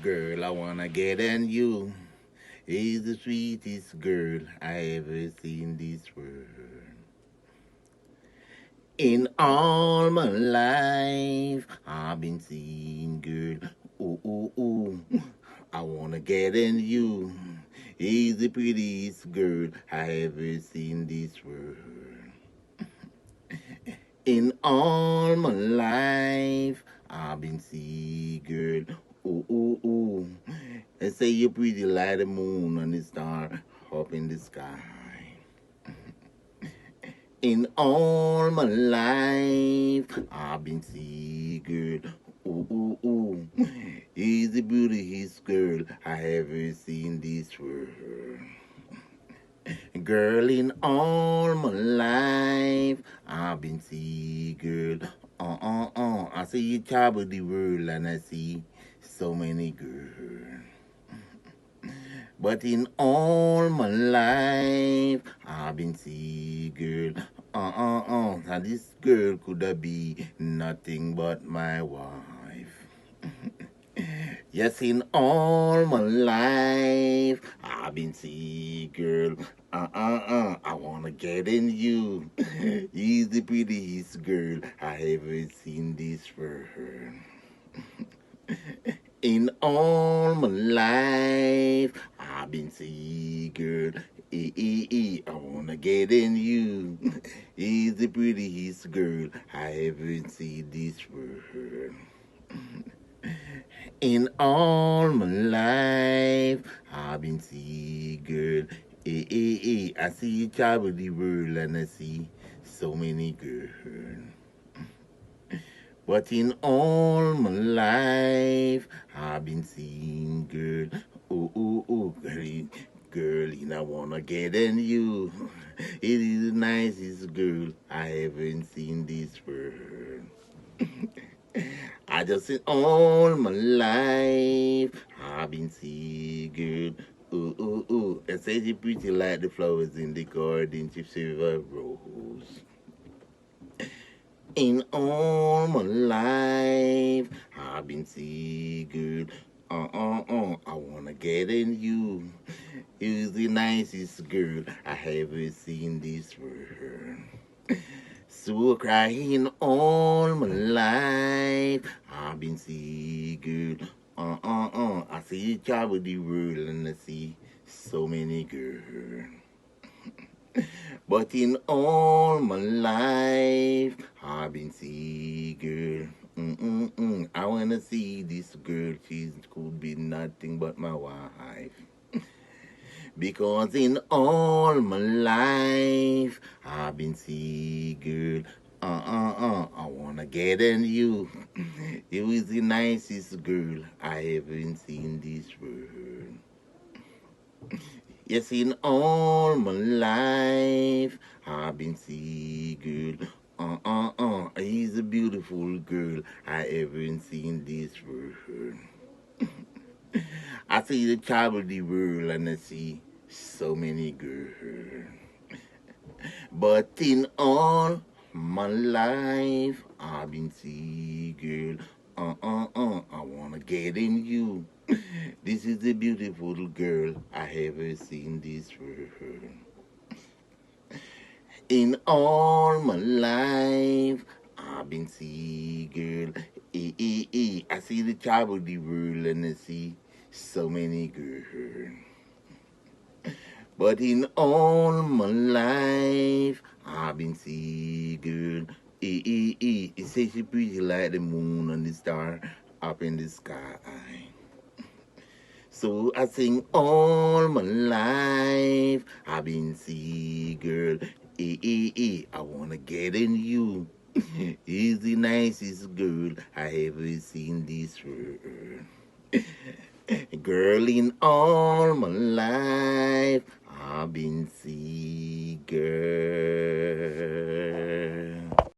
Girl, I wanna get in you. Is the sweetest girl I ever seen this world. In all my life, I've been seeing girl. Ooh, ooh, ooh. I wanna get in you. Is the prettiest girl I ever seen this world. In all my life, I've been seeing girl. Ooh, ooh, ooh. They say you're pretty like the moon and the star up in the sky. In all my life, I've been seeing girl. Ooh, ooh, ooh. Is the beautiest girl I ever seen this world. Girl, in all my life, I've been seeing girl. I see you travel the world and I see so many girls. But in all my life, I've been seeing girl. Now this girl could have be nothing but my wife. Yes, in all my life, I've been seeing girl. I wanna get in you. He's the prettiest girl I ever seen this world. In all my life, I've been seeing girl. I wanna get in you. He's the prettiest girl I ever seen this world. In all my life, I've been seeing girl. I see you travel the world and I see so many girls. But in all my life, I've been seeing girl. Oh, oh, oh, girl, and I wanna get in you. It is the nicest girl I haven't seen this world. I just in all my life, I've been seeing girl. Ooh, ooh, ooh. I say she pretty like the flowers in the garden, she silver rose. In all my life, I've been seeing girl. I wanna get in you. You're the nicest girl I ever seen this world. So crying all my life, I've been seeing girl. I see you travel the world and I see so many girls. But in all my life, I've been seeing girl. I wanna see this girl. She could be nothing but my wife. Because in all my life, I've been seeing girl. I wanna get in you. You is the nicest girl I ever seen this world. Yes, in all my life, I've been seeing girl. He's a beautiful girl I ever seen this world. I see the travel the world and I see so many girls. But in all my life, I've been seeing girl. I wanna get in you. This is the beautiful girl I ever seen this world. In all my life, I've been seeing girl. I see the travel the world and I see so many girls. But in all my life, I've been seeing girl. It says she pretty like the moon and the star up in the sky. So I sing all my life. I've been seeing girl. I wanna get in you. Is the nicest girl I ever seen this world. Girl, in all my life, I've been seeing girl.